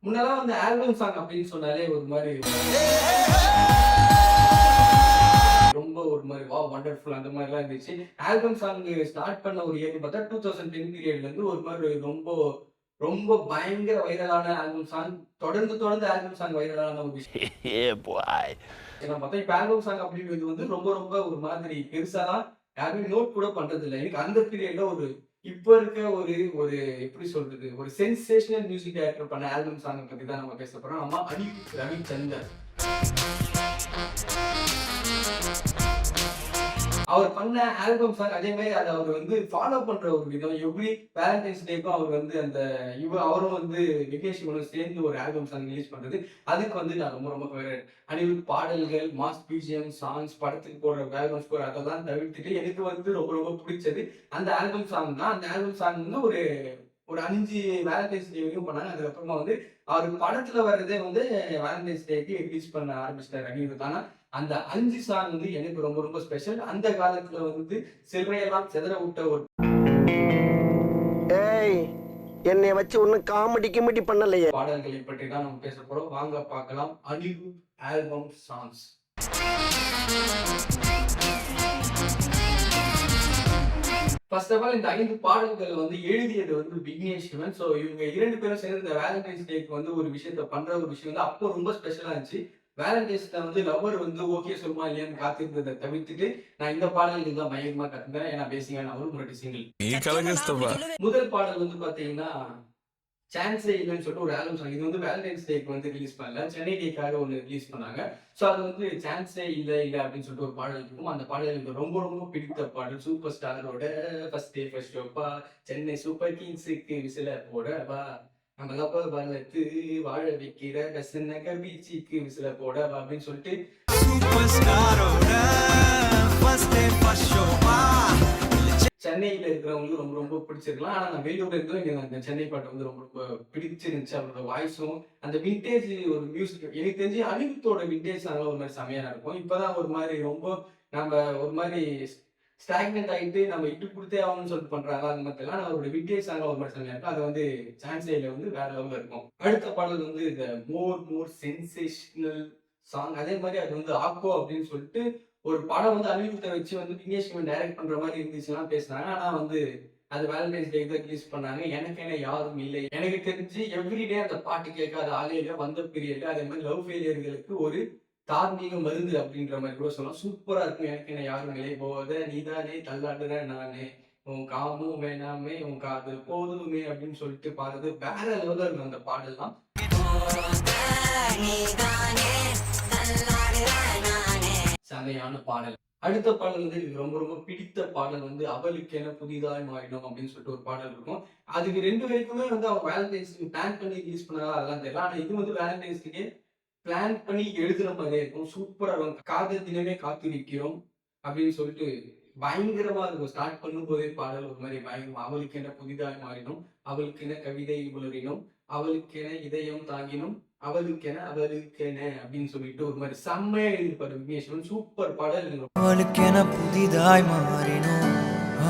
முன்னெல்லாம் வந்து album song அப்படின்னு சொன்னாலே ஒரு மாதிரி ரொம்ப ஒரு மாதிரி வா வண்டர்ஃபுல் அந்த மாதிரிலாம் இருந்துச்சு. ஆல்பம் சாங் ஸ்டார்ட் பண்ண ஒரு இயர் பார்த்தா 2010 பீரியட்ல இருந்து ஒரு மாதிரி ரொம்ப ரொம்ப பயங்கர வைரலான ஆல்பம் சாங். தொடர்ந்து தொடர்ந்து ஆல்பம் சாங் வைரலான ஒரு விஷயம். ஏன்னா பார்த்தா இப்ப ஆல்பம் சாங் அப்படிங்கிறது வந்து ரொம்ப ரொம்ப ஒரு மாதிரி பெருசாலாம் யாருமே நோட் கூட பண்றது இல்ல. எனக்கு அந்த பீரியட்ல ஒரு இப்ப இருக்க ஒரு ஒரு எப்படி சொல்றது? ஒரு சென்சேஷனல் மியூசிக் டைரக்டர் பண்ண ஆல்பம் சாங்க பத்தி தான் நம்ம பேச போறோம். ஆமா, அனிருத் ரவிச்சந்தர். அவர் பண்ண ஆல்பம் சாங் அதே மாதிரி அத அவர் வந்து ஃபாலோ பண்ற ஒரு விதம். எவ்ரி வேலண்டைன்ஸ் டேக்கும் அவர் வந்து அந்த அவரும் வந்து விக்னேஷ் சிவனும் சேர்ந்து ஒரு ஆல்பம் சாங் ரிலீஸ் பண்றது. அதுக்கு வந்து நான் ரொம்ப ரொம்ப ஃபேவரட். அனிருத் பாடல்கள், மாஸ் பிஜிஎம், சாங்ஸ், படத்துக்கு போடுற பேக்ரவுண்ட் ஸ்கோர் அதெல்லாம் தவிர்த்துட்டு எனக்கு வந்து ரொம்ப ரொம்ப பிடிச்சது அந்த ஆல்பம் சாங் தான். அந்த ஆல்பம் சாங் வந்து ஒரு ஒரு 5 வேலண்டைன்ஸ் டே வரைக்கும் பண்ணாங்க. அதுக்கப்புறமா வந்து அவர் படத்துல வர்றதே வந்து வேலண்டைன்ஸ் டேக்கு ரிலீஸ் பண்ண ஆரம்பிச்சிட்டாரு அனிருத். ஆனா அந்த 5 சாங் வந்து எனக்கு ரொம்ப ரொம்ப ஸ்பெஷல். அந்த காலத்துல வந்து சில்லறையெல்லாம் சிதற விட்ட ஒரு ஏய், என்னை வச்சு ஒன்னும் காமெடி கிமெடி பண்ணலையே. பாடல்களை பற்றி தான் நம்ம பேச போறோம். வாங்க பார்க்கலாம் Anirudh album songs. First of all இந்த 5 பாடல்கள் வந்து எழுதியது வந்து விக்னேஷ் சிவன். ஸோ இவங்க 2 பேரும் சேர்ந்து இந்த வேலண்டைன்ஸ் டேக்கு வந்து ஒரு விஷயத்த பண்ற ஒரு விஷயம் வந்து அப்போ ரொம்ப ஸ்பெஷலா இருந்துச்சு. வேலண்டைன்ஸ்ல வந்து லவ்வர் வந்து ஓகே சொல்லுமா இல்லையான்னு காத்திருந்ததை தவிர்த்துட்டு நான் இந்த பாடல்கள் தான் பயங்கரமா கத்துக்கிறேன். ஏன்னா பேசிக்கா நான் ஒரு முரட்டு சிங்கிள். முதல் பாடல் வந்து பாத்தீங்கன்னா சான்ஸே இல்லைன்னு சொல்லிட்டு ஒரு ஆல்பம் சாங். இது வந்து வேலண்டைன்ஸ் டேக்கு வந்து ரிலீஸ் பண்ணல, சென்னை டேக்காக ஒன்று ரிலீஸ் பண்ணாங்க. ஸோ அது வந்து சான்ஸே இல்லை இல்லை அப்படின்னு சொல்லிட்டு ஒரு பாடல் இருக்கும். அந்த பாடல் எனக்கு ரொம்ப ரொம்ப பிடித்த பாடல். சூப்பர் ஸ்டாரோட ஃபர்ஸ்ட் டே ஃபர்ஸ்ட் ஷோப்பா, சென்னை சூப்பர் கிங்ஸுக்கு விசில போட வா, நம்ம லப்ப வளர்த்து வாழ வைக்கிற பெசன் நகர் பீச்சுக்கு விசில போட வா அப்படின்னு சொல்லிட்டு சூப்பர் ஸ்டாரோட ஃபர்ஸ்ட் டே ஃபர்ஸ்ட் ஷோப்பா. சென்னையில இருக்கிறவங்களுக்கு ரொம்ப ரொம்ப பிடிச்சிருக்கலாம். ஆனா நான் வெளியூர்ல இருக்கிறவங்க எனக்கு அந்த சென்னை பாட்டு வந்து ரொம்ப ரொம்ப பிடிச்சிருந்துச்சு. அவரோட வாய்ஸும் அந்த விண்டேஜ் ஒரு மியூசிக் எனக்கு தெரிஞ்சு அனிருத்தோட விண்டேஜ் சாங் ஒரு மாதிரி செமையா இருக்கும். இப்பதான் ஒரு மாதிரி ரொம்ப நம்ம ஒரு மாதிரி ஸ்டாக்னெண்ட் ஆகிட்டு நம்ம இட்டு கொடுத்தே ஆகணும்னு சொல்லிட்டு பண்றாங்க. அந்த மாதிரி எல்லாம் அவரோட விண்டேஜ் சாங் ஒரு மாதிரி செமையா இருக்கும். அது வந்து சான்ஸேல வந்து வேற லெவல்ல இருக்கும். அடுத்த பாடல் வந்து இந்த மோர் சென்சேஷனல் சாங். அதே மாதிரி அது வந்து ஆக்கோ அப்படின்னு சொல்லிட்டு ஒரு படம் வந்து அனிருத்தை வச்சு வந்து விக்னேஷ் சிவன் டைரக்ட் பண்ற மாதிரி இருந்துச்சுன்னா பேசினாங்க. ஆனா வந்து அது வேலண்டைன்ஸ் டே தான் ரிலீஸ் பண்ணாங்க. எனக்கு என்ன யாரும் இல்லை. எனக்கு தெரிஞ்சு எவ்ரிடே அந்த பாட்டு கேட்காத ஆலையில வந்த பீரியட்ல அதே மாதிரி லவ் ஃபெயிலியர்களுக்கு ஒரு தார்மீக மருந்து அப்படின்ற மாதிரி கூட சொல்லலாம். சூப்பரா இருக்கும். எனக்கு என்ன யாரும் இல்லை போத நீதானே தள்ளாடுற நானே உன் காமும் வேணாமே உன் காது போதுமே அப்படின்னு சொல்லிட்டு பாடுறது வேற லெவல்ல இருக்கும் அந்த பாடல்லாம். செமையான பாடல். அடுத்த பாடல் வந்து எனக்கு ரொம்ப ரொம்ப பிடித்த பாடல் வந்து அவளுக்கென புதிதாய் மாறினோம் அப்படின்னு சொல்லிட்டு ஒரு பாடல் இருக்கும். அதுக்கு 2 பேருக்குமே வந்து அவங்க வேலண்டைன்ஸ்க்கு பிளான் பண்ணி ரிலீஸ் பண்ணாங்களா அதெல்லாம் தெரியல. ஆனா இது வந்து வேலண்டைன்ஸ்க்கு பிளான் பண்ணி எழுதுன மாதிரியே இருக்கும். சூப்பரா இருக்கும். காதல் தினமே காத்திருக்கிறோம் அப்படின்னு சொல்லிட்டு பயங்கரமா இருக்கும். ஸ்டார்ட் பண்ணும் போதே பாடல் ஒரு மாதிரி பயங்கரமா. அவளுக்கென புதிதாய் மாறினோம், அவளுக்கென கவிதை உளறினோம், அவளுக்கென இதயம் தாங்கினோம், அவளுக்கென அப்படின்னு சொல்லிட்டு ஒரு மாதிரி செம்மையா எழுதிப்பாரு விக்னேஸ்வரன். சூப்பர் பாடல். அவளுக்கென புதிதாய் மாறினோம்,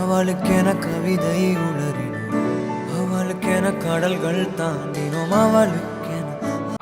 அவளுக்கென கவிதை உளறினோம், அவளுக்கென கடல்கள் தாண்டினோம், அவளுக்கென.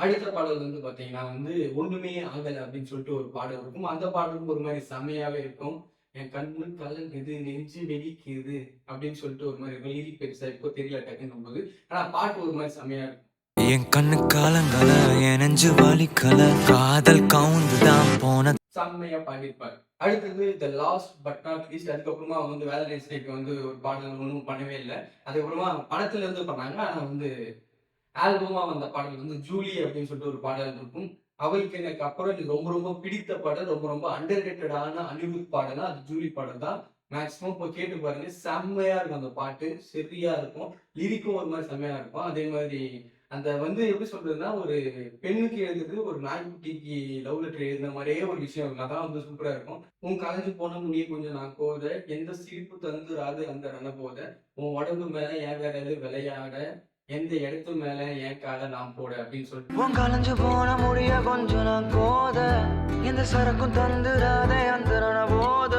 அடுத்த பாடல் வந்து பாத்தீங்கன்னா வந்து ஒண்ணுமே ஆகல அப்படின்னு சொல்லிட்டு ஒரு பாடல் இருக்கும். அந்த பாடலும் ஒரு மாதிரி செம்மையாவே இருக்கும். என் கண்ணு கலங்குது நெஞ்சு வெடிக்குது அப்படின்னு சொல்லிட்டு ஒரு மாதிரி இருக்கும். லிரிக் பெருசா இப்போ தெரியல டக்குன்னு போது. ஆனா பாட்டு ஒரு மாதிரி செம்மையா இருக்கும். என் கண்ணு காலங்கல என் நெஞ்சு வலிக்கல காதல் கவுந்துதான் போன செம்மையா பாடியிருப்பாரு. அடுத்தது the last but not least. அதுக்கப்புறமா வந்து வேலண்டைன்ஸ் டேக்கு வந்து ஒரு பாடல் ஒன்றும் பண்ணவே இல்லை. அதுக்கப்புறமா படத்துல இருந்து பண்ணாங்க. ஆனா வந்து ஆல்பமா வந்த பாடல் வந்து ஜூலி அப்படின்னு சொல்லிட்டு ஒரு பாடல் இருக்கும். அவளுக்கு எனக்கு அப்புறம் எனக்கு ரொம்ப ரொம்ப பிடித்த பாடல், ரொம்ப ரொம்ப அண்டர் ரேட்டடான அனிருத் பாடல் அது ஜூலி பாடல் தான். மேக்ஸிமம் இப்போ கேட்டு பாருங்க, செம்மையா இருக்கும் அந்த பாட்டு. சரியா இருக்கும். லிரிக்கும் ஒரு மாதிரி செம்மையா இருக்கும். அதே மாதிரி அந்த வந்து எப்படி சொல்றதுன்னா ஒரு பெண்ணுக்கு எழுதுறது ஒரு நாய்க்குட்டிக்கு லவ் லெட்டர் எழுதுன மாதிரியே ஒரு விஷயம் இருக்கும். அதான் வந்து சூப்பரா இருக்கும். உன் கலைஞ்சு போன முடிய கொஞ்சம் நான் கோத எந்த சிரிப்பு தந்துராது அந்த ரன போத உன் உடம்பு மேல என் விரல் விளையாட எந்த இடத்து மேல என் காலை நான் போட அப்படின்னு சொல்லிட்டு உன் கலைஞ்சு போன முடிய கொஞ்சம் நான் கோத எந்த சரக்கும் தந்துராத அந்த போத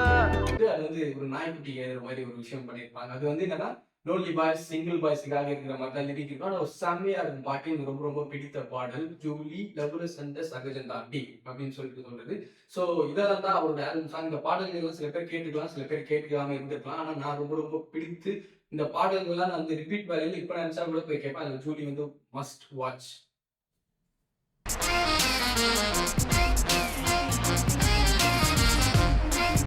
அது வந்து ஒரு நாய்க்குட்டி எழுதுற மாதிரி ஒரு விஷயம் பண்ணியிருப்பாங்க. அது வந்து என்னன்னா லோன்லி பாய்ஸ் சிங்கிள் பாய்ஸுக்காக இருக்கிற மாதிரி தான் லிரிக் இருக்கும். ஆனால் ஒரு செம்மையா இருக்கும் பாட்டு. எனக்கு ரொம்ப ரொம்ப பிடித்த பாடல் ஜூலி லவ்ல சந்த சகஜம் தாண்டி அப்படின்னு சொல்றது. ஸோ இதெல்லாம் தான் அவரோட ஆல்பம் சாங். இந்த பாடல்கள் சில பேர் கேட்டுக்கலாம், சில பேர் கேட்டுக்காம இருந்திருக்கலாம். ஆனால் நான் ரொம்ப ரொம்ப பிடித்து இந்த பாடல்கள்லாம் நான் வந்து ரிப்பீட் வேலையில் இப்போ நினைச்சா கூட போய் கேட்பேன். அந்த ஜூலி வந்து மஸ்ட் வாட்ச்.